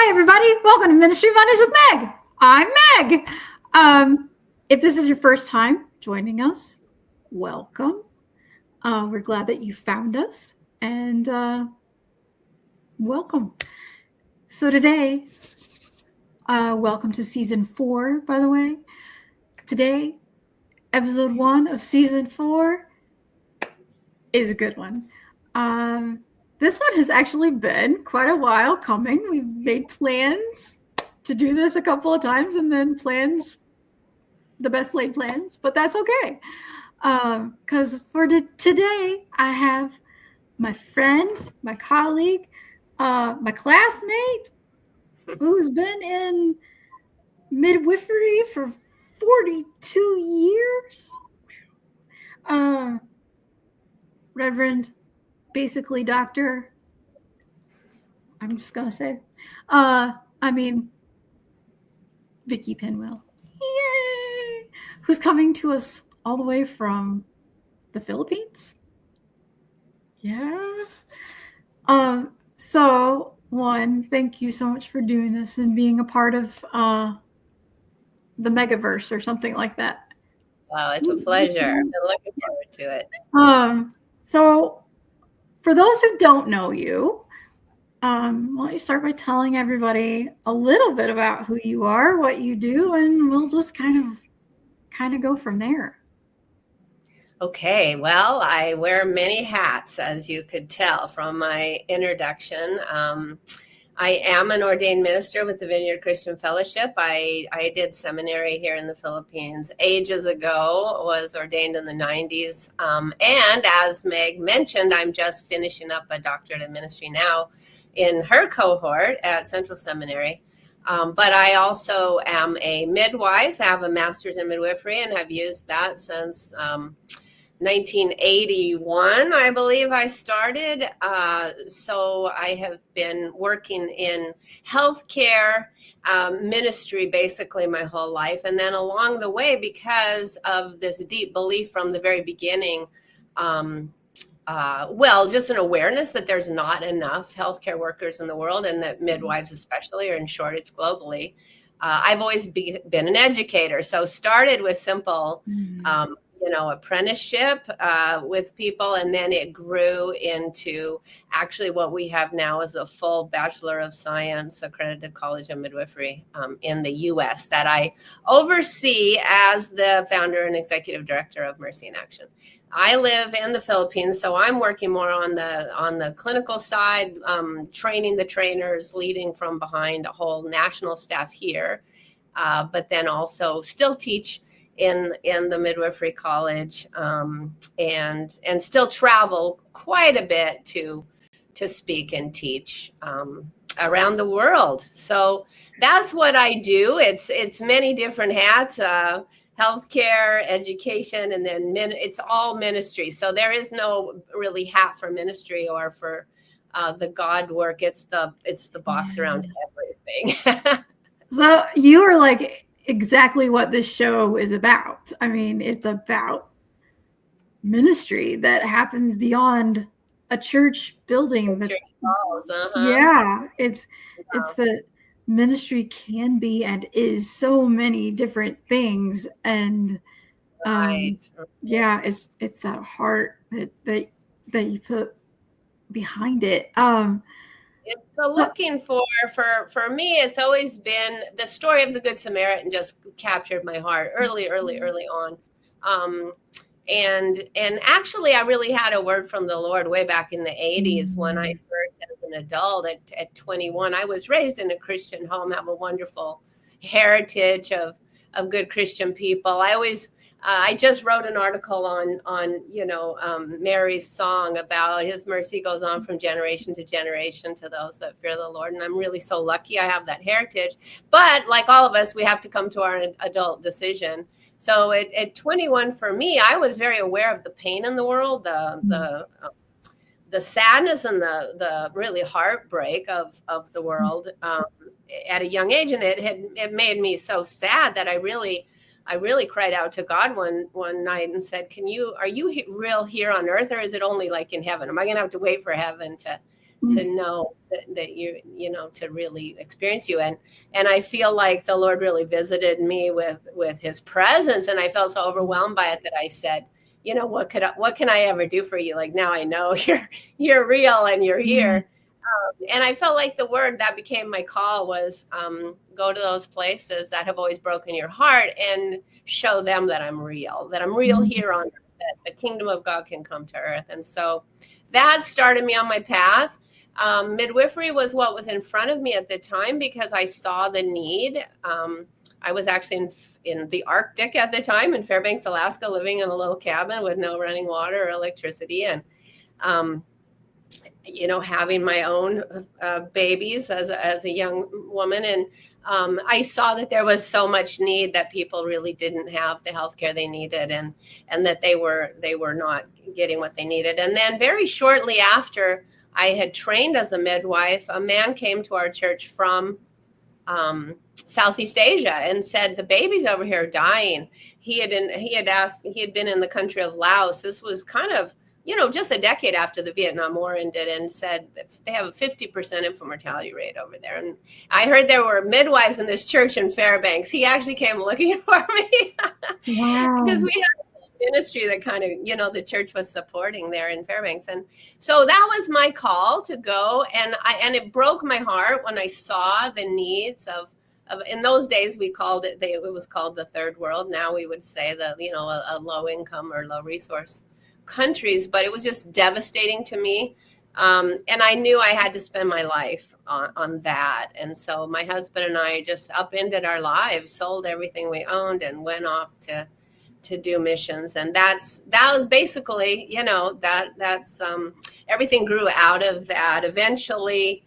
Hi, everybody. Welcome to Ministry Mondays with Meg. I'm Meg. If this is your first time joining us, welcome. We're glad that you found us, and welcome. So today, welcome to season 4, by the way. Today, episode 1 of season 4 is a good one. This one has actually been quite a while coming. We've made plans to do this a couple of times, and then the best laid plans, but that's okay. Because for today, I have my friend, my colleague, my classmate, who's been in midwifery for 42 years. Reverend, basically doctor, I'm just going to say, Vicki Penwell. Yay! Who's coming to us all the way from the Philippines. Yeah. So, thank you so much for doing this and being a part of the Megaverse or something like that. Wow, it's a pleasure. I've been looking forward to it. So, for those who don't know you, why don't you start by telling everybody a little bit about who you are, what you do, and we'll just kind of go from there. Okay, well, I wear many hats, as you could tell from my introduction. I am an ordained minister with the Vineyard Christian Fellowship. I did seminary here in the Philippines ages ago, was ordained in the 90s. And as Meg mentioned, I'm just finishing up a doctorate in ministry now in her cohort at Central Seminary. But I also am a midwife, have a master's in midwifery, and have used that since 1981, I believe I started. So I have been working in healthcare ministry basically my whole life. And then along the way, because of this deep belief from the very beginning, just an awareness that there's not enough healthcare workers in the world, and that midwives especially are in shortage globally. I've always been an educator. So started with simple apprenticeship with people, and then it grew into actually what we have now is a full Bachelor of Science accredited College of Midwifery in the U.S. that I oversee as the founder and executive director of Mercy in Action. I live in the Philippines, so I'm working more on the clinical side, training the trainers, leading from behind a whole national staff here, but then also still teach in the midwifery college, and still travel quite a bit to speak and teach around the world. So that's what I do. It's many different hats, healthcare, education, and then it's all ministry. So there is no really hat for ministry or for the God work. It's the box around everything. So you are like exactly what this show is about. I mean, it's about ministry that happens beyond a church building. Church walls, Yeah, it's the ministry can be and is so many different things, and right. Yeah, it's that heart that you put behind it. It's the looking for me. It's always been the story of the Good Samaritan just captured my heart early on. And actually, I really had a word from the Lord way back in the 80s when I first, as an adult at 21, I was raised in a Christian home, have a wonderful heritage of good Christian people. I just wrote an article on Mary's song about His mercy goes on from generation to generation to those that fear the Lord. And I'm really so lucky I have that heritage. But like all of us, we have to come to our adult decision. So at 21, for me, I was very aware of the pain in the world, the sadness and the really heartbreak of the world at a young age. And it made me so sad that I really cried out to God one night and said, are you real here on earth, or is it only like in heaven? Am I going to have to wait for heaven to know that you know, to really experience you. And I feel like the Lord really visited me with his presence, and I felt so overwhelmed by it that I said, you know, what can I ever do for you? Like, now I know you're real and you're here. And I felt like the word that became my call was, go to those places that have always broken your heart and show them that I'm real here on earth, that the kingdom of God can come to earth. And so that started me on my path. Midwifery was what was in front of me at the time because I saw the need. I was actually in the Arctic at the time in Fairbanks, Alaska, living in a little cabin with no running water or electricity. And, you know, having my own babies as a young woman. And I saw that there was so much need, that people really didn't have the healthcare they needed, and that they were not getting what they needed. And then very shortly after I had trained as a midwife, a man came to our church from Southeast Asia and said, the babies over here are dying. He had been in the country of Laos. This was kind of, you know, just a decade after the Vietnam War ended, and said that they have a 50% infant mortality rate over there. And I heard there were midwives in this church in Fairbanks. He actually came looking for me. Wow. Because we had a ministry that kind of, you know, the church was supporting there in Fairbanks. And so that was my call to go. And it broke my heart when I saw the needs of in those days, we called it, it was called the third world. Now we would say that, you know, a low income or low resource countries, but it was just devastating to me. And I knew I had to spend my life on that. And so my husband and I just upended our lives, sold everything we owned, and went off to do missions. And that was basically, you know, that's everything grew out of that. Eventually,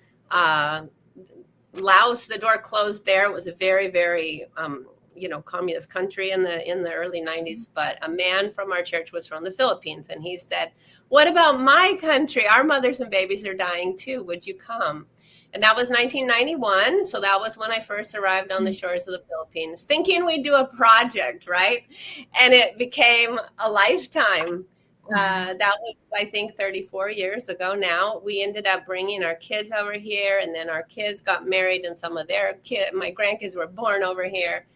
Laos, the door closed there. It was a very, very you know, communist country in the early 90s. But a man from our church was from the Philippines, and he said, what about my country? Our mothers and babies are dying too. Would you come? And that was 1991. So that was when I first arrived on the shores of the Philippines, thinking we'd do a project, right? And it became a lifetime. That was, I think, 34 years ago now. We ended up bringing our kids over here, and then our kids got married, and some of my grandkids were born over here.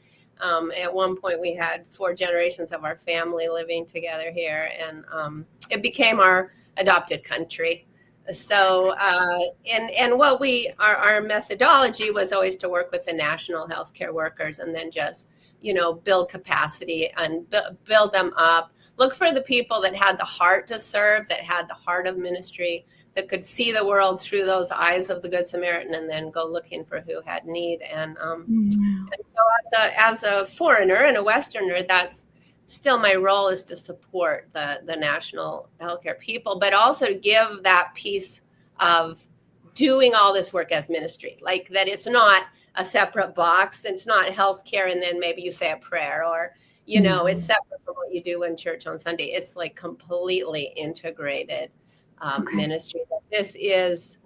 At one point, we had 4 generations of our family living together here, and it became our adopted country. So, and what our methodology was always to work with the national healthcare workers, and then just, you know, build capacity and build them up. Look for the people that had the heart to serve, that had the heart of ministry, that could see the world through those eyes of the Good Samaritan, and then go looking for who had need. And so as a foreigner and a Westerner, that's still my role, is to support the national healthcare people, but also to give that piece of doing all this work as ministry, like that it's not a separate box. It's not healthcare and then maybe you say a prayer, or, you know, it's separate from what you do in church on Sunday. It's like completely integrated ministry.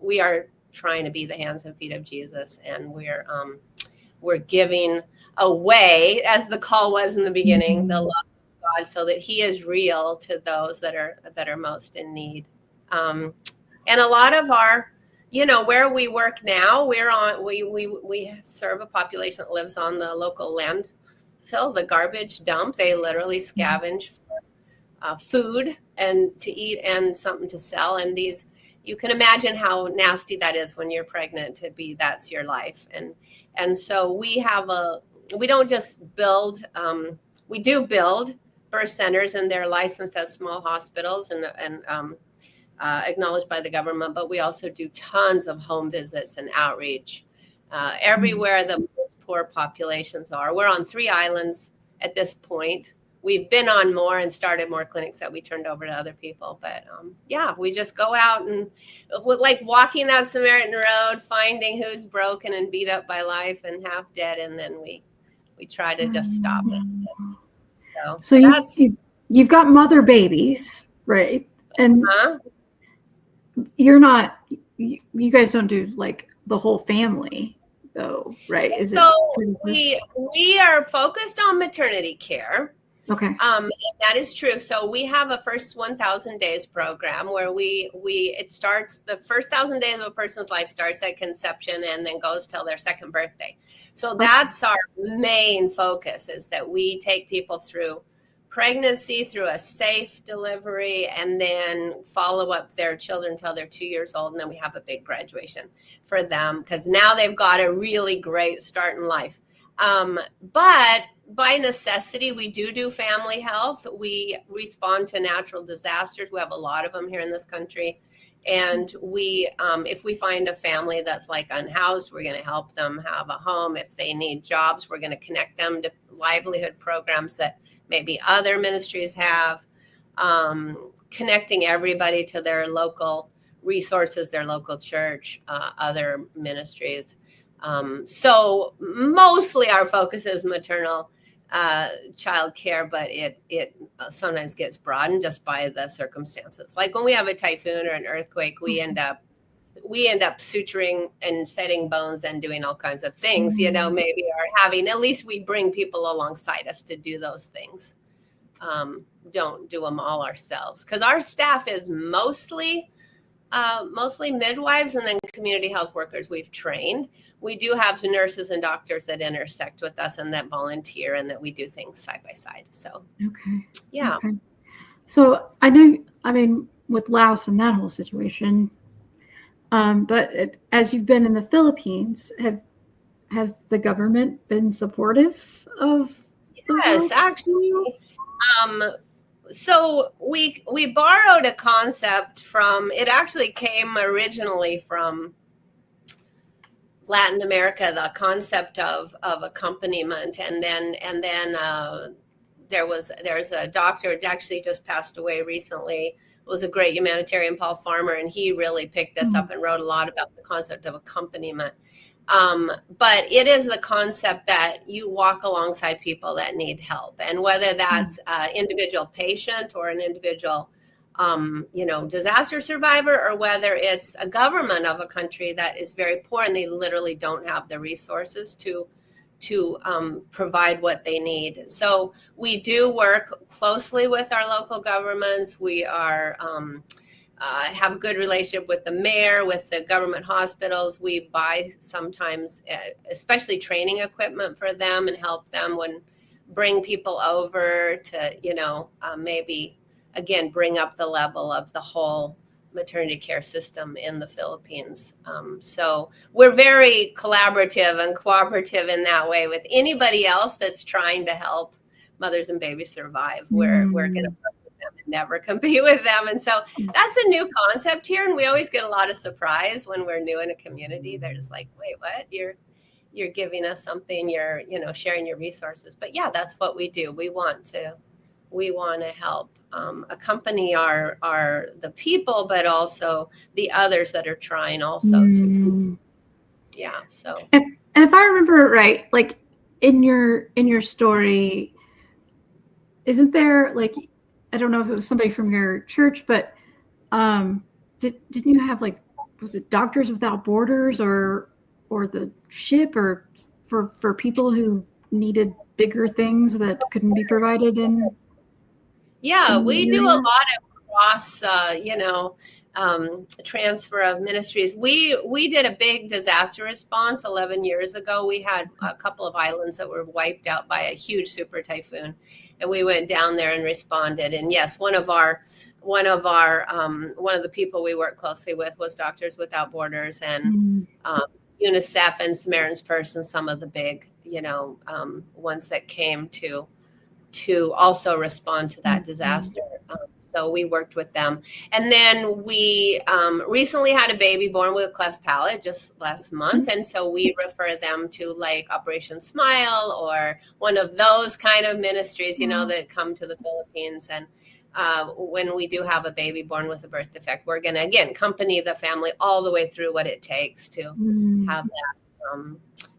We are trying to be the hands and feet of Jesus, and we're giving away, as the call was in the beginning, the love of God, so that He is real to those that are most in need. And a lot of our, you know, where we work now, we serve a population that lives on the local landfill, the garbage dump. They literally scavenge for food and to eat and something to sell. And you can imagine how nasty that is when you're pregnant, that's your life. And so we don't just build, we do build birth centers, and they're licensed as small hospitals and acknowledged by the government, but we also do tons of home visits and outreach everywhere the most poor populations are. We're on 3 islands at this point. We've been on more and started more clinics that we turned over to other people. But we just go out and like walking that Samaritan road, finding who's broken and beat up by life and half dead, and then we try to just stop it. So you've got mother babies, right? And you're not, you guys don't do like the whole family though, right? We are focused on maternity care. Okay. And that is true. So we have a first 1,000 days program where it starts, the first 1,000 days of a person's life starts at conception and then goes till their second birthday. So that's our main focus, is that we take people through pregnancy, through a safe delivery, and then follow up their children until they're 2 years old. And then we have a big graduation for them, because now they've got a really great start in life. But by necessity, we do family health. We respond to natural disasters. We have a lot of them here in this country. And if we find a family that's like unhoused, we're going to help them have a home. If they need jobs, we're going to connect them to livelihood programs that maybe other ministries have, connecting everybody to their local resources, their local church, other ministries. So mostly our focus is maternal child care, but it sometimes gets broadened just by the circumstances. Like when we have a typhoon or an earthquake, we end up suturing and setting bones and doing all kinds of things, maybe, or having, at least we bring people alongside us to do those things. Don't do them all ourselves, because our staff is mostly midwives and then community health workers we've trained. We do have nurses and doctors that intersect with us and that volunteer, and that we do things side by side. So, yeah. Okay. So I know, with Laos and that whole situation, but as you've been in the Philippines, has the government been supportive of? Yes, actually. So we borrowed a concept from, it actually came originally from Latin America, the concept of accompaniment, and then there's a doctor, it actually just passed away recently. It was a great humanitarian, Paul Farmer, and he really picked this up and wrote a lot about the concept of accompaniment. But it is the concept that you walk alongside people that need help, and whether that's an individual patient or an individual, disaster survivor, or whether it's a government of a country that is very poor and they literally don't have the resources to provide what they need. So we do work closely with our local governments. We are have a good relationship with the mayor, with the government hospitals. We buy sometimes, especially training equipment for them, and help them bring people over to, maybe, again, bring up the level of the whole maternity care system in the Philippines. So we're very collaborative and cooperative in that way with anybody else that's trying to help mothers and babies survive. We're going to work with them and never compete with them. And so that's a new concept here. And we always get a lot of surprise when we're new in a community. They're just like, wait, what? You're giving us something, you're, sharing your resources. But yeah, that's what we do. We want to help accompany the people, but also the others that are trying also to. Yeah. So. And if I remember right, like in your story, isn't there, like, I don't know if it was somebody from your church, but didn't you have, like, was it Doctors Without Borders or the ship, or for people who needed bigger things that couldn't be provided in? Yeah, we do a lot of cross, transfer of ministries. We did a big disaster response 11 years ago. We had a couple of islands that were wiped out by a huge super typhoon, and we went down there and responded. And yes, one of the people we worked closely with was Doctors Without Borders and UNICEF and Samaritan's Purse, and some of the big, ones that came to also respond to that disaster. So we worked with them. And then we recently had a baby born with a cleft palate just last month. And so we refer them to like Operation Smile or one of those kind of ministries, that come to the Philippines. And when we do have a baby born with a birth defect, we're going to, again, accompany the family all the way through what it takes to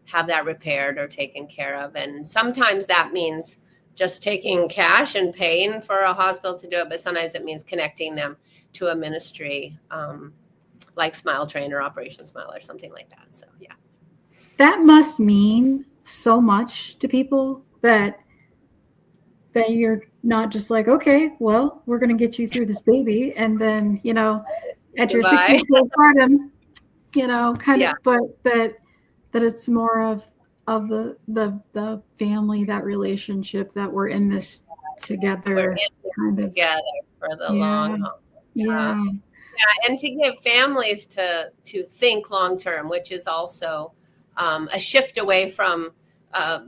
have that repaired or taken care of. And sometimes that means just taking cash and paying for a hospital to do it, but sometimes it means connecting them to a ministry like Smile Train or Operation Smile or something like that. So, yeah. That must mean so much to people that that you're not just like, okay, well, we're going to get you through this baby, and then at your 6 Goodbye. weeks postpartum, kind Yeah, of, but that it's more of the family, that relationship, that we're in this we're together, in this kind of. together for the Yeah, long haul. Yeah. yeah. Yeah, and to give families to think long term, which is also a shift away from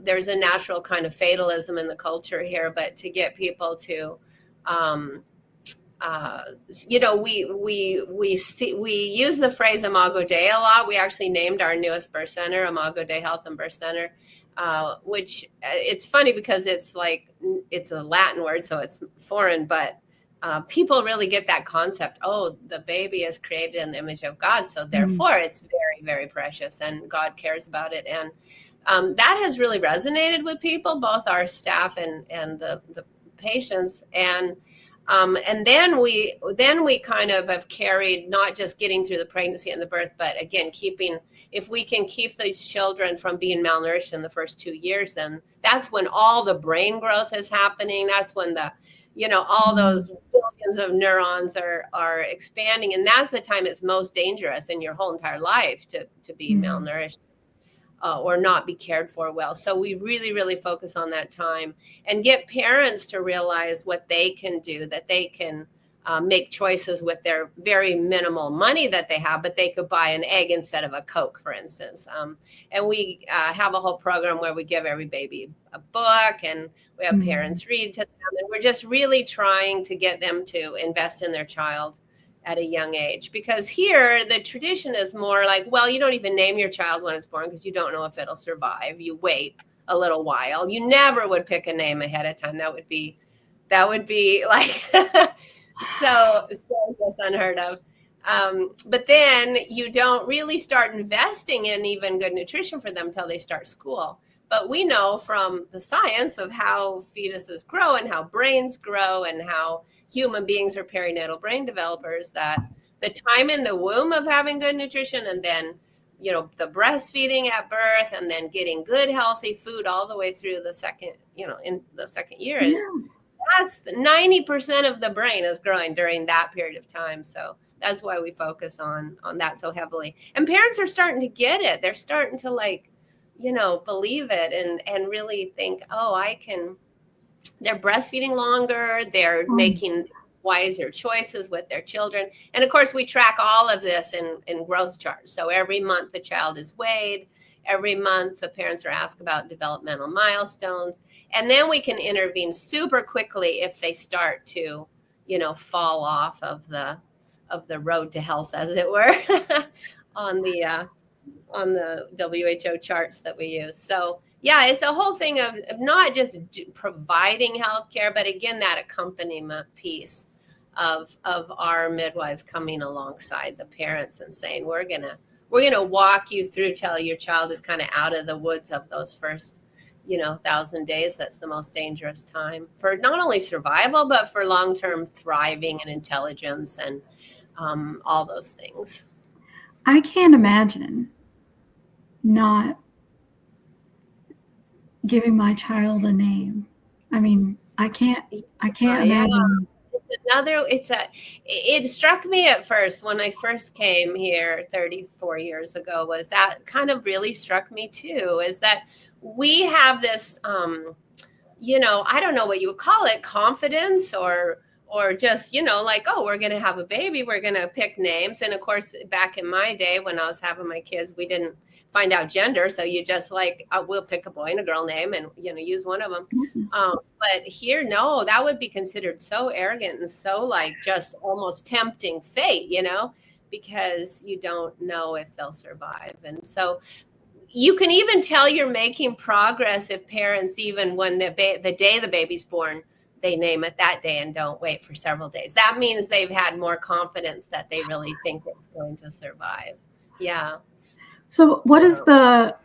there's a natural kind of fatalism in the culture here, but to get people to um, we use the phrase Imago Dei a lot. We actually named our newest birth center Imago Dei Health and Birth Center, which it's funny because it's a Latin word, so it's foreign, but people really get that concept. Oh, the baby is created in the image of God, so therefore it's very, very precious, and God cares about it. And that has really resonated with people, both our staff and the patients. And then we kind of have carried not just getting through the pregnancy and the birth, but again, if we can keep these children from being malnourished in the first 2 years, then that's when all the brain growth is happening. That's when all those billions of neurons are expanding. And that's the time it's most dangerous in your whole entire life to be malnourished. Or not be cared for well. So we really, really focus on that time and get parents to realize what they can do, that they can make choices with their very minimal money that they have, but they could buy an egg instead of a Coke, for instance. And we have a whole program where we give every baby a book, and we have parents read to them. And we're just really trying to get them to invest in their child at a young age, because here the tradition is more like, well, you don't even name your child when it's born because you don't know if it'll survive. You wait a little while. You never would pick a name ahead of time. That would be like so just unheard of. But then you don't really start investing in even good nutrition for them until they start school. But we know from the science of how fetuses grow and how brains grow and how human beings are perinatal brain developers, that the time in the womb of having good nutrition, and then the breastfeeding at birth, and then getting good healthy food all the way through the second in the second year that's 90% of the brain is growing during that period of time. So that's why we focus on that so heavily. And parents are starting to get it. They're starting to believe it and really think, oh, they're breastfeeding longer, they're making wiser choices with their children. And of course, we track all of this in growth charts. So every month the child is weighed. Every month the parents are asked about developmental milestones. And then we can intervene super quickly if they start to, fall off of the road to health, as it were, on the WHO charts that we use. So yeah, it's a whole thing of not just providing healthcare, but again, that accompaniment piece of our midwives coming alongside the parents and saying, we're gonna walk you through till your child is kind of out of the woods of those first 1,000 days. That's the most dangerous time for not only survival, but for long-term thriving and intelligence and all those things. I can't imagine not giving my child a name. I mean, I can't imagine. It struck me at first when I first came here 34 years ago, was that kind of really struck me too, is that we have this, I don't know what you would call it, confidence or just, like, oh, we're going to have a baby, we're going to pick names. And of course, back in my day when I was having my kids, we didn't find out gender. So you just we'll pick a boy and a girl name and, use one of them. But here, no, that would be considered so arrogant and so just almost tempting fate, because you don't know if they'll survive. And so you can even tell you're making progress if parents, even when the day the baby's born, they name it that day and don't wait for several days. That means they've had more confidence that they really think it's going to survive. Yeah. So what is the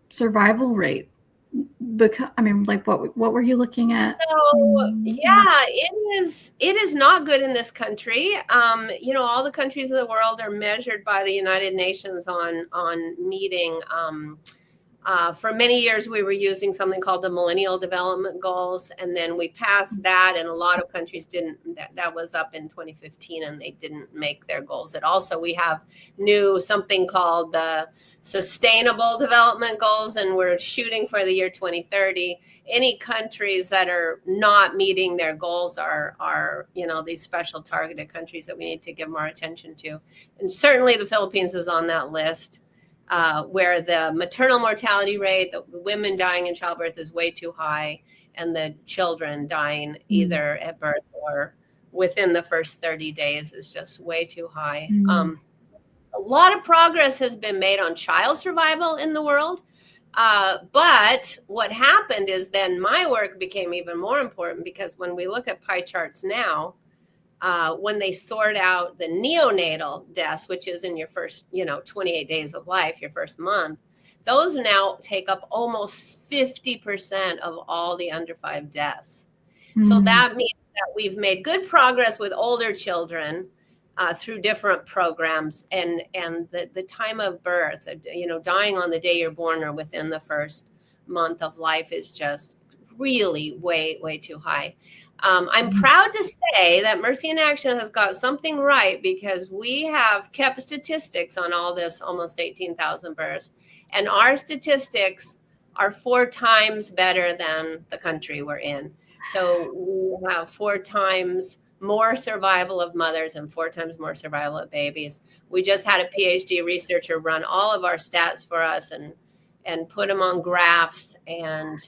survival rate? Because what were you looking at? So yeah, it is not good in this country. All the countries of the world are measured by the United Nations on meeting For many years, we were using something called the Millennial Development Goals, and then we passed that, and a lot of countries didn't. That was up in 2015, and they didn't make their goals at all. So we have something called the Sustainable Development Goals, and we're shooting for the year 2030. Any countries that are not meeting their goals are these special targeted countries that we need to give more attention to, and certainly the Philippines is on that list. Where the maternal mortality rate, the women dying in childbirth is way too high, and the children dying either at birth or within the first 30 days is just way too high. A lot of progress has been made on child survival in the world. But what happened is then my work became even more important, because when we look at pie charts now, when they sort out the neonatal deaths, which is in your first, 28 days of life, your first month, those now take up almost 50% of all the under 5 deaths. So that means that we've made good progress with older children through different programs, and the time of birth, dying on the day you're born or within the first month of life is just really way too high. I'm proud to say that Mercy in Action has got something right, because we have kept statistics on all this, almost 18,000 births, and our statistics are 4 times better than the country we're in. So we have 4 times more survival of mothers and 4 times more survival of babies. We just had a PhD researcher run all of our stats for us and put them on graphs, and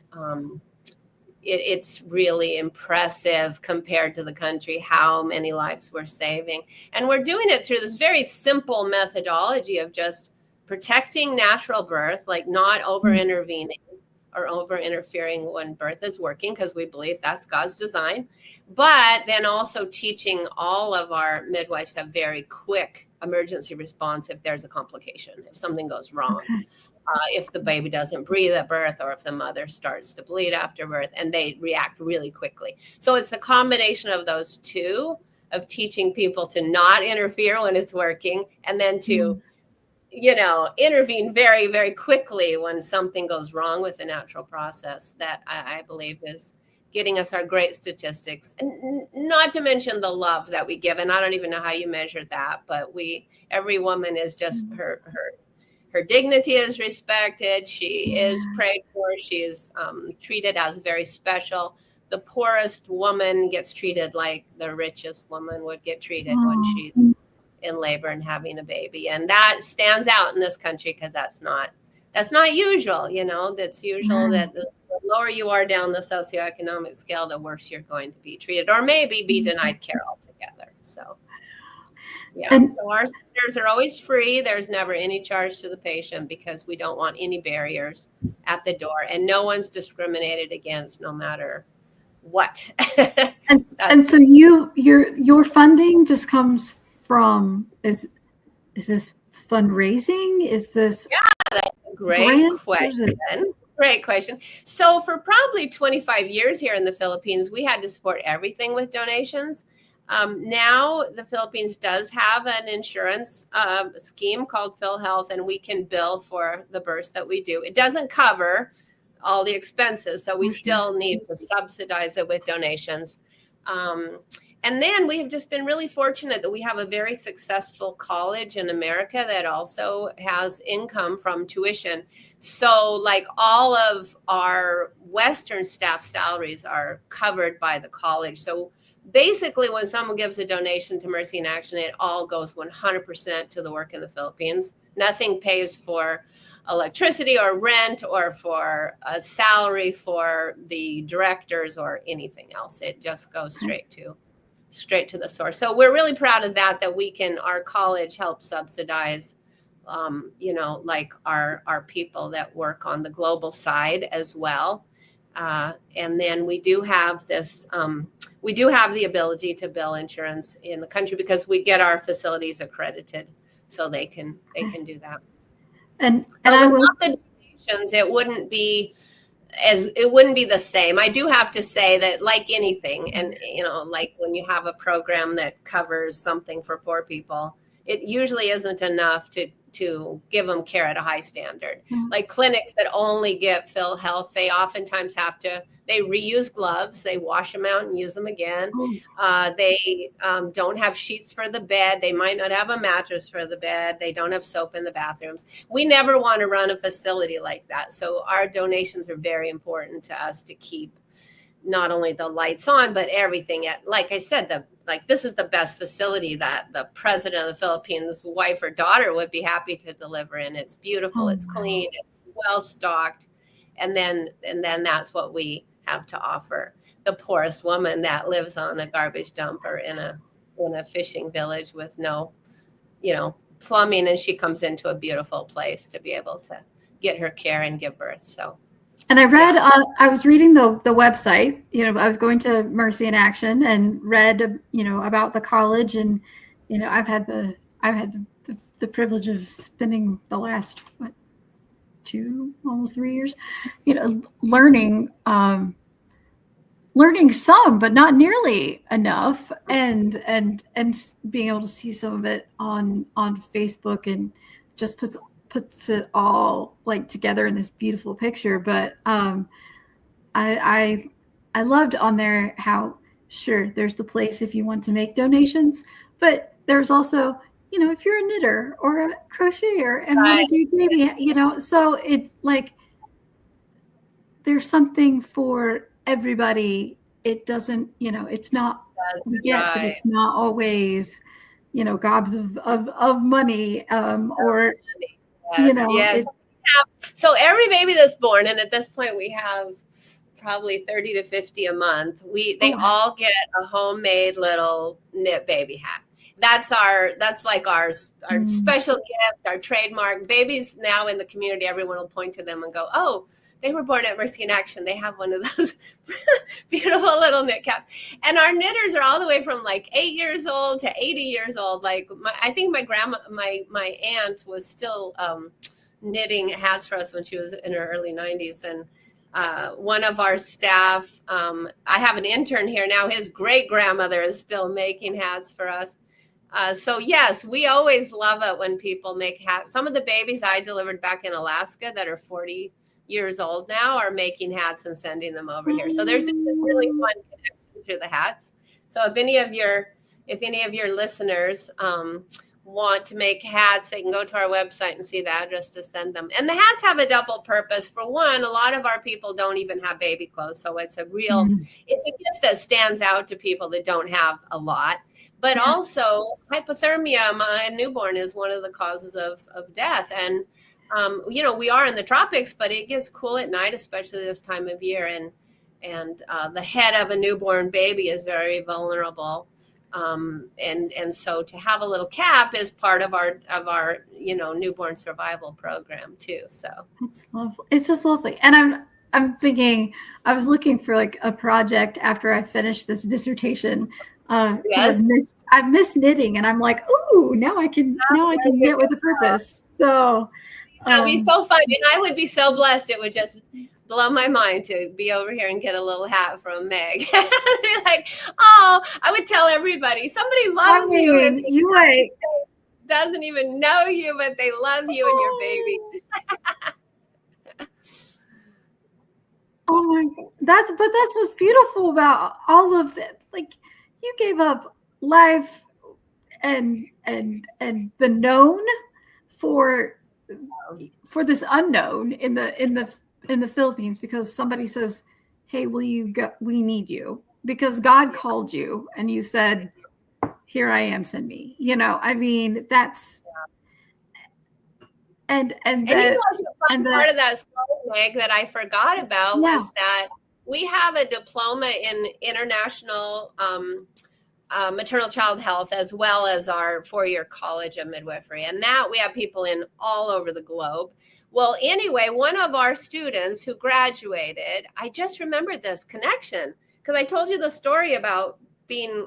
it's really impressive compared to the country how many lives we're saving. And we're doing it through this very simple methodology of just protecting natural birth, like not over intervening or over interfering when birth is working, because we believe that's God's design. But then also teaching all of our midwives to have very quick emergency response if there's a complication, if something goes wrong. If the baby doesn't breathe at birth, or if the mother starts to bleed after birth, and they react really quickly. So it's the combination of those two, of teaching people to not interfere when it's working, and then to, intervene very, very quickly when something goes wrong with the natural process, that I believe is getting us our great statistics. And not to mention the love that we give. And I don't even know how you measure that, but every woman is just her dignity is respected. She is prayed for. She is treated as very special. The poorest woman gets treated like the richest woman would get treated when she's in labor and having a baby. And that stands out in this country, because that's not usual. That's usual that the lower you are down the socioeconomic scale, the worse you're going to be treated, or maybe be denied care altogether. So. Yeah, so our centers are always free. There's never any charge to the patient, because we don't want any barriers at the door, and no one's discriminated against, no matter what. and so your funding just comes from, is this fundraising? Is this? Yeah, that's a great question. Great question. So for probably 25 years here in the Philippines, we had to support everything with donations. Now the Philippines does have an insurance scheme called PhilHealth, and we can bill for the births that we do. It doesn't cover all the expenses, so we still need to subsidize it with donations. And then we have just been really fortunate that we have a very successful college in America that also has income from tuition. So like all of our Western staff salaries are covered by the college. So basically, when someone gives a donation to Mercy in Action, it all goes 100% to the work in the Philippines. Nothing pays for electricity or rent or for a salary for the directors or anything else. It just goes straight to the source. So we're really proud of that our college helps subsidize, like our people that work on the global side as well. And then we do have this, we do have the ability to bill insurance in the country, because we get our facilities accredited, so they can do that. And without the donations, it wouldn't be the same. I do have to say that, like anything, and like when you have a program that covers something for poor people, it usually isn't enough to give them care at a high standard. Mm. Like clinics that only get PhilHealth, they oftentimes they reuse gloves, they wash them out and use them again. They don't have sheets for the bed. They might not have a mattress for the bed. They don't have soap in the bathrooms. We never want to run a facility like that. So our donations are very important to us to keep not only the lights on, but everything like I said, this is the best facility that the president of the Philippines' wife or daughter would be happy to deliver in. It's beautiful, it's clean, it's well stocked. And then that's what we have to offer the poorest woman that lives on a garbage dump or in a fishing village with no, plumbing, and she comes into a beautiful place to be able to get her care and give birth. So. And I read, I was reading the website, I was going to Mercy in Action and read, about the college, and, I've had the privilege of spending the last, almost 3 years, learning some, but not nearly enough, and being able to see some of it on Facebook, and just puts it all like together in this beautiful picture. But I loved on there how, sure, there's the place if you want to make donations, but there's also, if you're a knitter or a crocheter and want to do baby, so it's like there's something for everybody. It doesn't, it's not, but it's not always, gobs of money, or Yes. So every baby that's born, and at this point we have probably 30 to 50 a month, they all get a homemade little knit baby hat. That's like our special gift, our trademark. Babies now in the community, everyone will point to them and go, "Oh, they were born at Mercy in Action. They have one of those beautiful little knit caps." And our knitters are all the way from like 8 years old to 80 years old. Like I think my grandma, my aunt was still knitting hats for us when she was in her early 90s. And one of our staff, I have an intern here now, his great grandmother is still making hats for us. So yes, we always love it when people make hats. Some of the babies I delivered back in Alaska that are 40 years old now are making hats and sending them over here. So there's this really fun connection to the hats. So if any of your listeners want to make hats, they can go to our website and see the address to send them. And the hats have a double purpose. For one, a lot of our people don't even have baby clothes. So it's a gift that stands out to people that don't have a lot. But also hypothermia in newborn is one of the causes of death. And we are in the tropics, but it gets cool at night, especially this time of year. And the head of a newborn baby is very vulnerable. And so to have a little cap is part of our newborn survival program too. So it's lovely. It's just lovely. And I'm thinking, I was looking for like a project after I finished this dissertation. Yes. I've missed knitting, and I'm like, ooh, now I can knit with a purpose. So that'd be so fun. And I would be so blessed. It would just blow my mind to be over here and get a little hat from Meg. Like, oh, I would tell everybody, somebody loves you. And you doesn't even know you, but they love you and your baby. Oh my God. That's what's beautiful about all of it. Like, you gave up life and the known for this unknown in the Philippines, because somebody says, "Hey, we need you," because God called you and you said, "Here I am, send me." I mean, that's and part of that story, Meg, that I forgot about was that we have a diploma in international maternal child health, as well as our 4-year college of midwifery. And that we have people in all over the globe. Well, anyway, one of our students who graduated, I just remembered this connection because I told you the story about being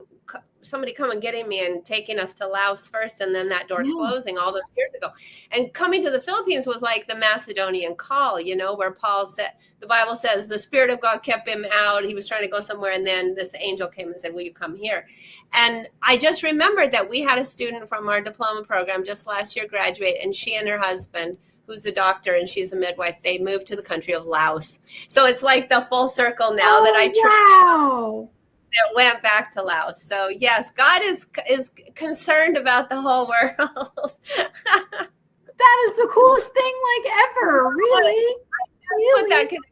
somebody coming getting me and taking us to Laos first, and then that door closing all those years ago. And coming to the Philippines was like the Macedonian call, where Paul said, the Bible says the Spirit of God kept him out. He was trying to go somewhere, and then this angel came and said, will you come here? And I just remembered that we had a student from our diploma program just last year graduate, and she and her husband, who's a doctor and she's a midwife, they moved to the country of Laos. So it's like the full circle now that that went back to Laos. So yes, God is concerned about the whole world. That is the coolest thing ever, really. Put that connection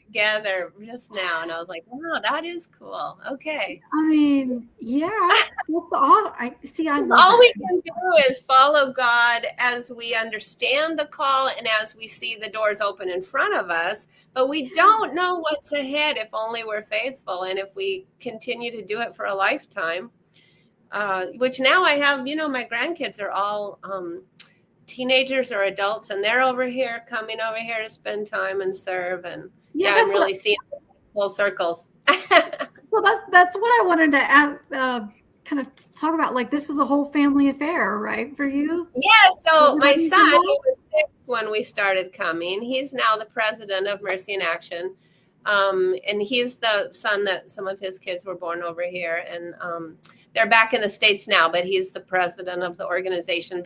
together just now, and I was like, wow, that is cool. Okay. I mean, yeah, that's all. I love all that. we can do is follow God as we understand the call and as we see the doors open in front of us, but we don't know what's ahead if only we're faithful, and if we continue to do it for a lifetime, which now I have, my grandkids are all teenagers or adults, and they're coming over here to spend time and serve, and I'm really seeing full circles. So that's what I wanted to ask, kind of talk about. Like, this is a whole family affair, right, for you? Yeah. So my son, he was 6 when we started coming. He's now the president of Mercy in Action, and he's the son that some of his kids were born over here, and they're back in the States now. But he's the president of the organization.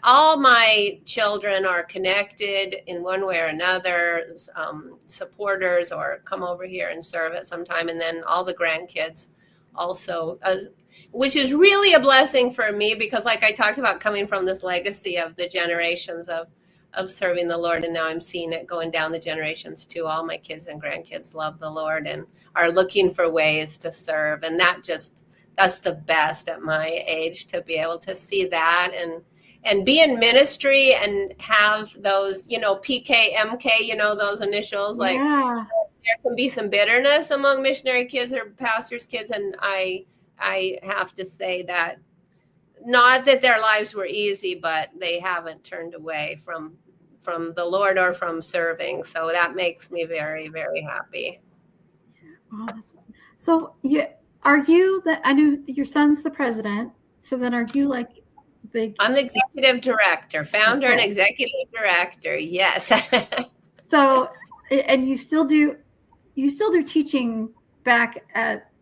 All my children are connected in one way or another, supporters, or come over here and serve at some time. And then all the grandkids also, which is really a blessing for me, because like I talked about, coming from this legacy of the generations of serving the Lord. And now I'm seeing it going down the generations too. All my kids and grandkids love the Lord and are looking for ways to serve. And that's the best at my age, to be able to see that and be in ministry and have those, PK, MK, those initials, there can be some bitterness among missionary kids or pastors' kids. And I have to say that, not that their lives were easy, but they haven't turned away from the Lord or from serving. So that makes me very, very happy. Oh, so are you I know your son's the president. So then are you I'm the executive director, founder and executive director. Yes. So, and you still do teaching back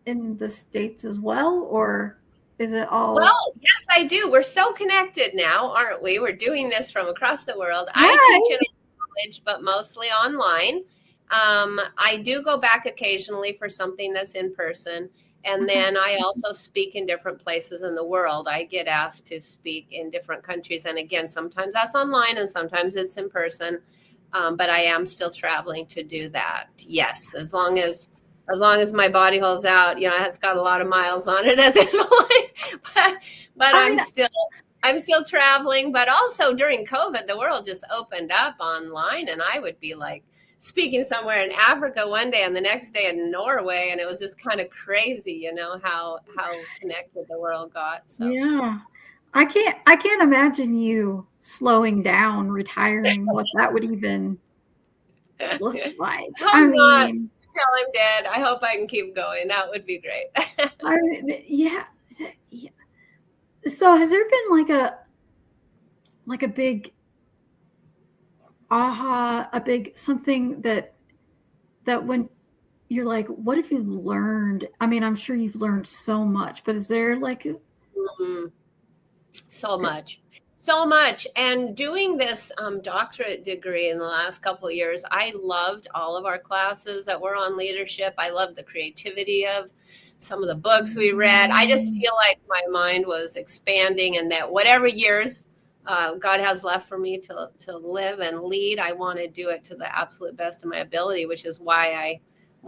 in the States as well, or is it all? Well, yes, I do. We're so connected now, aren't we? We're doing this from across the world. Right. I teach in college, but mostly online. I do go back occasionally for something that's in person. And then I also speak in different places in the world. I get asked to speak in different countries. And again, sometimes that's online and sometimes it's in person. But I am still traveling to do that. Yes, as long as my body holds out, it's got a lot of miles on it at this point. But I'm still traveling. But also during COVID, the world just opened up online, and I would be speaking somewhere in Africa one day and the next day in Norway, and it was just kind of crazy, how connected the world got. So yeah, I can't imagine you slowing down, retiring, what that would even look like. I mean, tell him, Dad, I hope I can keep going. That would be great. Yeah. So has there been a big a big something that when you're like, what have you learned? I mean, I'm sure you've learned so much, but is there so much. And doing this doctorate degree in the last couple of years, I loved all of our classes that were on leadership. I loved the creativity of some of the books we read. I just feel like my mind was expanding, and that whatever years God has left for me to live and lead, I want to do it to the absolute best of my ability, which is why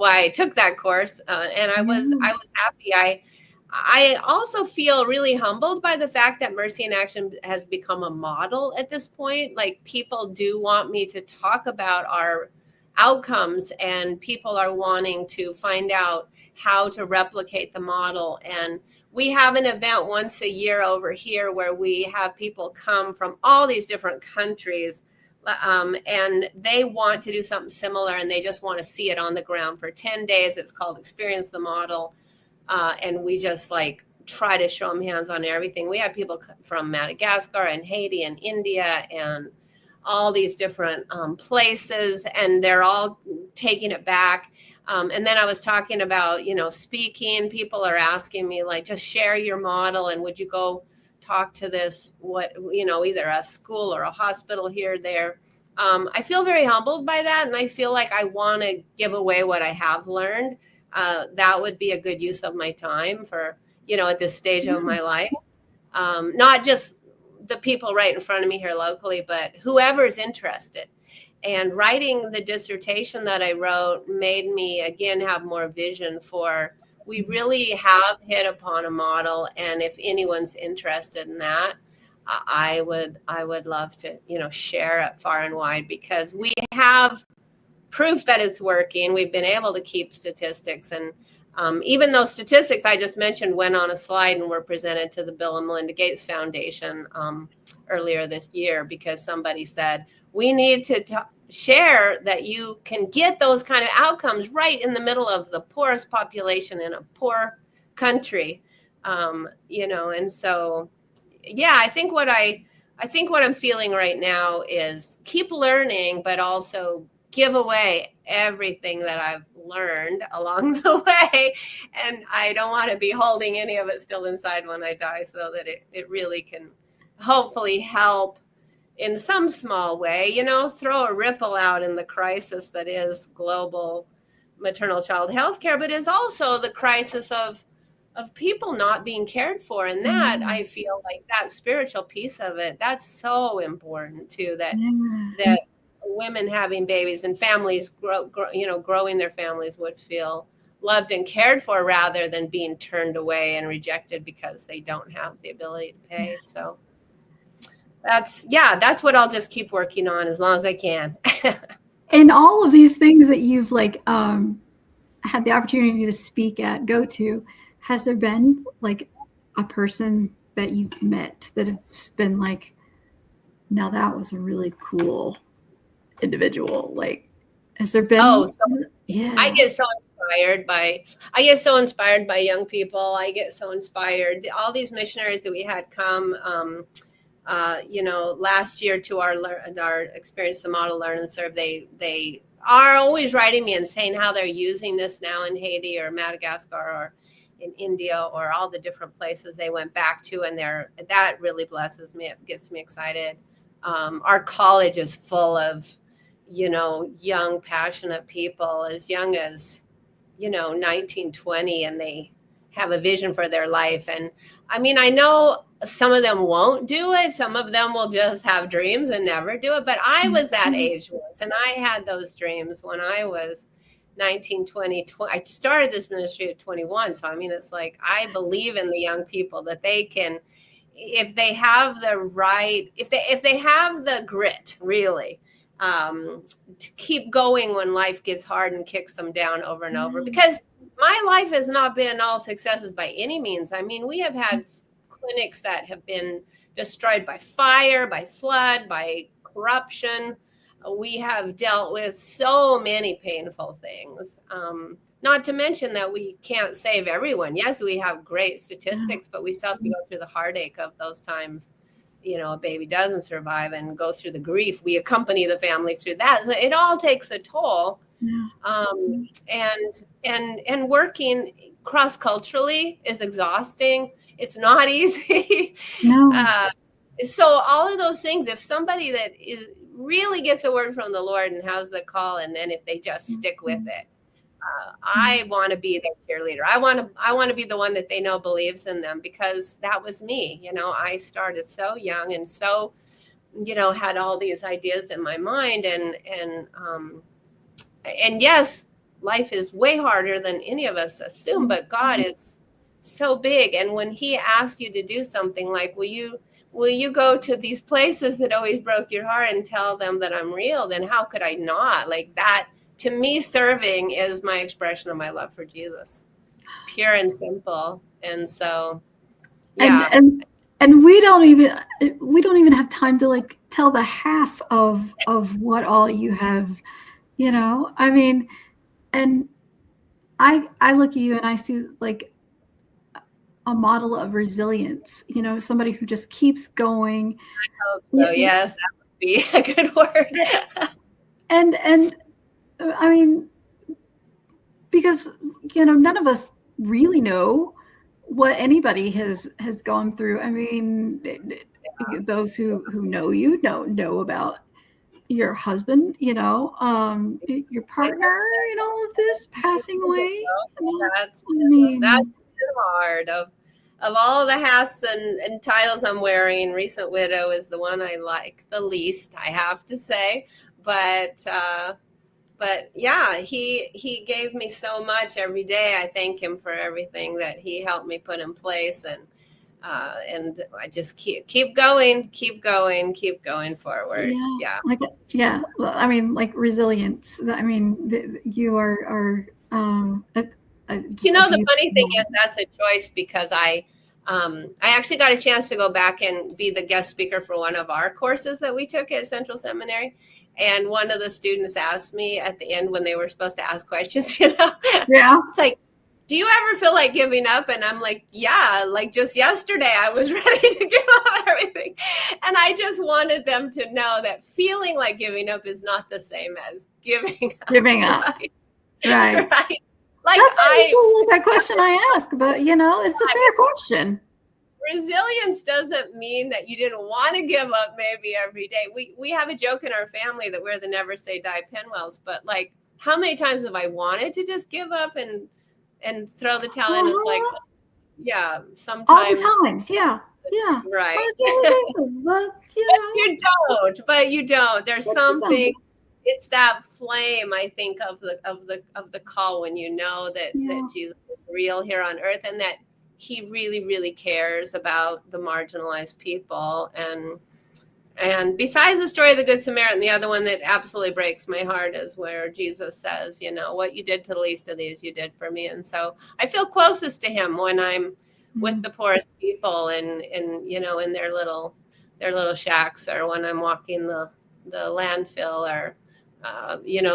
I took that course. And I was happy. I also feel really humbled by the fact that Mercy in Action has become a model at this point. People do want me to talk about our outcomes, and people are wanting to find out how to replicate the model. And we have an event once a year over here where we have people come from all these different countries, and they want to do something similar, and they just want to see it on the ground for 10 days. It's called Experience the Model. and we just like try to show them hands on everything. We have people from Madagascar and Haiti and India and all these different places, and they're all taking it back. And then I was talking about, speaking. People are asking me, like, just share your model, and would you go talk to this, either a school or a hospital here or there. I feel very humbled by that, and I feel like I want to give away what I have learned. That would be a good use of my time for, at this stage of my life. Not just the people right in front of me here locally, but whoever's interested. And writing the dissertation that I wrote made me, again, have more vision for, we really have hit upon a model. And if anyone's interested in that, I would love to, share it far and wide, because we have proof that it's working. We've been able to keep statistics, and even those statistics I just mentioned went on a slide and were presented to the Bill and Melinda Gates Foundation earlier this year, because somebody said, we need to share that you can get those kind of outcomes right in the middle of the poorest population in a poor country. And so, yeah, I think what I'm feeling right now is keep learning, but also give away everything that I've learned along the way. And I don't want to be holding any of it still inside when I die, so that it really can hopefully help in some small way, throw a ripple out in the crisis that is global maternal child health care, but is also the crisis of people not being cared for. And that, I feel like that spiritual piece of it, that's so important too, that women having babies and families growing their families would feel loved and cared for, rather than being turned away and rejected because they don't have the ability to pay. So that's what I'll just keep working on as long as I can. And all of these things that you've had the opportunity to go to, has there been like a person that you've met that has been like, now that was a really cool individual? Like, has there been? Yeah. I get so inspired by young people. I get so inspired. All these missionaries that we had come, last year to our Experience the Model, Learn and Serve, they are always writing me and saying how they're using this now in Haiti or Madagascar or in India or all the different places they went back to, and that really blesses me. It gets me excited. Our college is full of, young, passionate people as young as, 19, 20, and they have a vision for their life. And I mean, I know some of them won't do it. Some of them will just have dreams and never do it. But I was that age once, and I had those dreams when I was 19, 20. I started this ministry at 21. So, I mean, it's like, I believe in the young people that they can, if they have the right, if they have the grit, really, to keep going when life gets hard and kicks them down over and over. Because my life has not been all successes by any means. I mean, we have had clinics that have been destroyed by fire, by flood, by corruption. We have dealt with so many painful things. Not to mention that we can't save everyone. Yes, we have great statistics, but we still have to go through the heartache of those times, a baby doesn't survive, and go through the grief. We accompany the family through that. So it all takes a toll. And working cross-culturally is exhausting. It's not easy. So all of those things, if somebody that really gets a word from the Lord and has the call, and then if they just stick with it, I want to be their cheerleader. I want to be the one that they know believes in them, because that was me. I started so young and so, had all these ideas in my mind, and yes, life is way harder than any of us assume, but God is so big. And when he asks you to do something like, will you go to these places that always broke your heart and tell them that I'm real, then how could I not? Like, that, to me, serving is my expression of my love for Jesus, pure and simple. And so, yeah. And we don't even have time to like tell the half of what all you have, I mean, and I look at you and I see like a model of resilience, somebody who just keeps going. I hope so. Yes, that would be a good word. And I mean, because none of us really know what anybody has gone through. I mean, those who know you know about your husband, your partner, all of this passing away. That's hard. Of all the hats and titles I'm wearing, recent widow is the one I like the least, I have to say. But yeah, he gave me so much every day. I thank him for everything that he helped me put in place, and I just keep going forward. Yeah. Well, I mean, like resilience. I mean, you are. The funny thing is that's a choice, because I actually got a chance to go back and be the guest speaker for one of our courses that we took at Central Seminary. And one of the students asked me at the end, when they were supposed to ask questions, Yeah. It's like, do you ever feel like giving up? And I'm like, yeah, like just yesterday I was ready to give up everything. And I just wanted them to know that feeling like giving up is not the same as giving up. Right. Right. Like that's usually that question I ask, but it's a fair question. Resilience doesn't mean that you didn't want to give up maybe every day. We have a joke in our family that we're the never say die Penwells, but like, how many times have I wanted to just give up and throw the towel in? It's like, yeah, sometimes. All the times, yeah. Right. On a daily basis, but you don't. There's something. It's that flame, I think, of the call, when you know that Jesus is real here on earth, and that he really, really cares about the marginalized people. And besides the story of the Good Samaritan, the other one that absolutely breaks my heart is where Jesus says, what you did to the least of these, you did for me. And so I feel closest to him when I'm with the poorest people and in their little shacks, or when I'm walking the landfill, or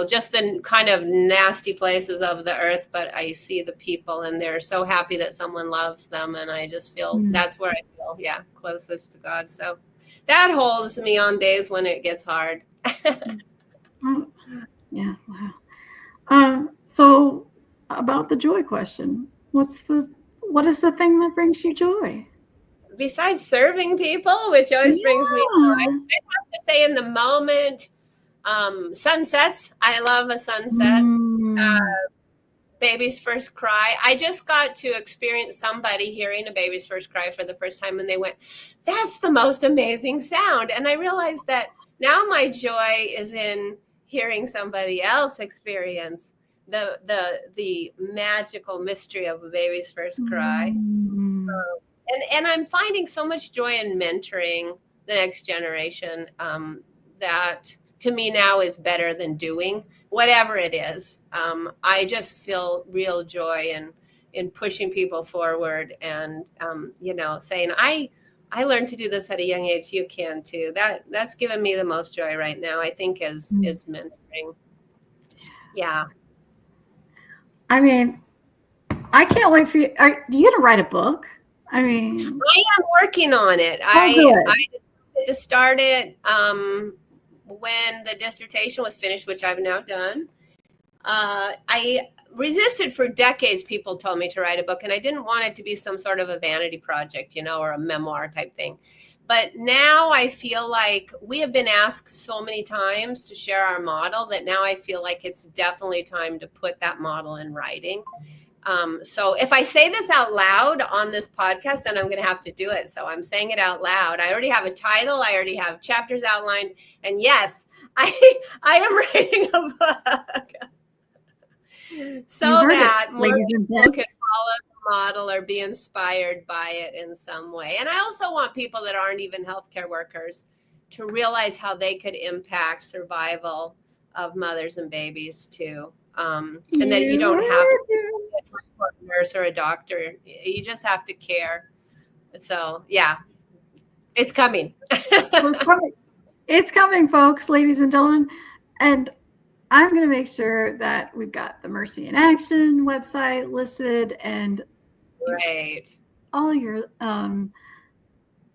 just the kind of nasty places of the earth, but I see the people and they're so happy that someone loves them. And I just feel that's where I feel, closest to God. So that holds me on days when it gets hard. Yeah. Wow. So about the joy question, what is the thing that brings you joy? Besides serving people, which always brings me joy, I have to say, in the moment, sunsets. I love a sunset. Baby's first cry. I just got to experience somebody hearing a baby's first cry for the first time, and they went, "That's the most amazing sound." And I realized that now my joy is in hearing somebody else experience the magical mystery of a baby's first cry. And I'm finding so much joy in mentoring the next generation, that to me now is better than doing whatever it is. I just feel real joy in pushing people forward, and saying, I learned to do this at a young age, you can too. That's given me the most joy right now, I think, is mentoring. Yeah. I mean, I can't wait for you. Are you gonna write a book? I mean, I am working on it. I decided to start it when the dissertation was finished, which I've now done. I resisted for decades. People told me to write a book, and I didn't want it to be some sort of a vanity project, or a memoir type thing. But now I feel like we have been asked so many times to share our model that now I feel like it's definitely time to put that model in writing. So if I say this out loud on this podcast, then I'm going to have to do it. So I'm saying it out loud. I already have a title. I already have chapters outlined. And yes, I am writing a book. So that more people can follow the model or be inspired by it in some way. And I also want people that aren't even healthcare workers to realize how they could impact survival of mothers and babies too. And that you don't have to be a nurse or a doctor. You just have to care. So yeah, it's coming. It's coming, folks, ladies and gentlemen. And I'm going to make sure that we've got the Mercy in Action website listed. And great. all your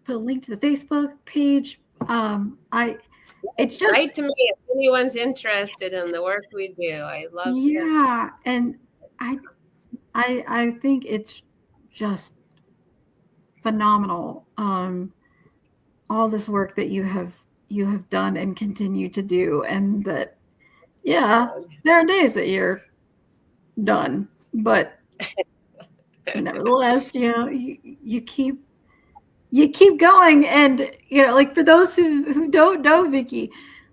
put a link to the Facebook page. It's just Write to me if anyone's interested in the work we do. I love to. Yeah, and I think it's just phenomenal. All this work that you have done and continue to do, and that there are days that you're done, but nevertheless, you keep going. And like, for those who don't know Vicki,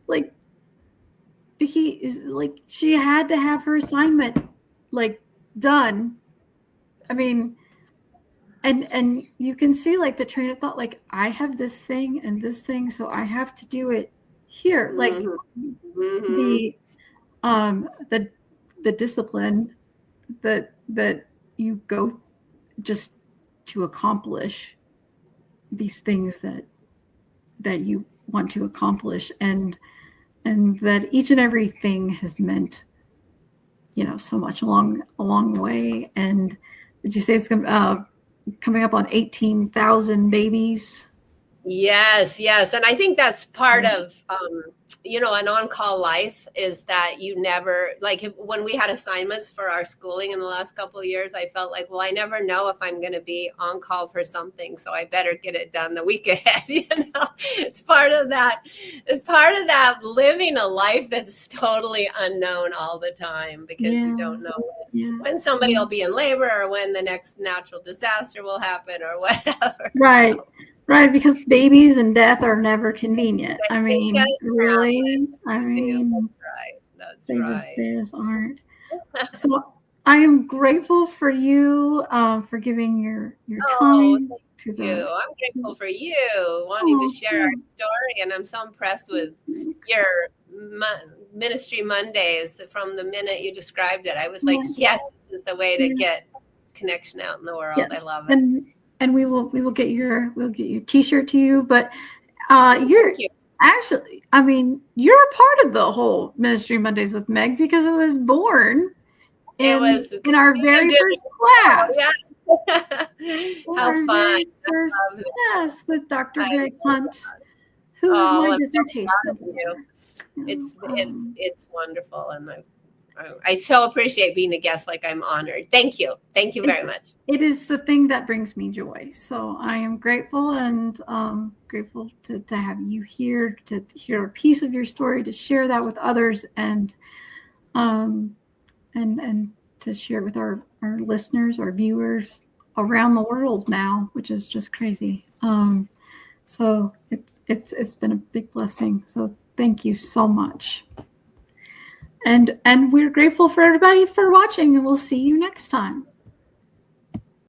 like, Vicki is like, she had to have her assignment like done. I mean, and you can see like the train of thought, like, I have this thing and this thing, so I have to do it here. Like, the discipline that you go just to accomplish these things that you want to accomplish, and that each and everything has meant so much along the way. And did you say it's coming up on 18,000 babies? Yes, and I think that's part of an on-call life, is that you never, like, when we had assignments for our schooling in the last couple of years, I felt like, well, I never know if I'm going to be on call for something, so I better get it done the week ahead. It's part of that. It's part of that living a life that's totally unknown all the time, because you don't know when somebody will be in labor, or when the next natural disaster will happen, or whatever. Right. Right, because babies and death are never convenient. I mean, really? I mean, that's right. They just aren't. So I am grateful for you for giving your time to you. I'm grateful for you wanting to share our story, and I'm so impressed with your Ministry Mondays. From the minute you described it, I was like, yes, this is the way to get connection out in the world. I love it. And we will get your T-shirt to you, but you're actually, I mean, you're a part of the whole Ministry Mondays with Meg, because it was born in our very first class. How fun! Yes, with Dr. Greg Hunt, who was my dissertation. It's wonderful, and I so appreciate being a guest. Like, I'm honored. Thank you very much. It is the thing that brings me joy. So I am grateful, and grateful to have you here, to hear a piece of your story, to share that with others, and to share with our listeners, our viewers around the world now, which is just crazy. So it's been a big blessing. So thank you so much. And we're grateful for everybody for watching, and we'll see you next time.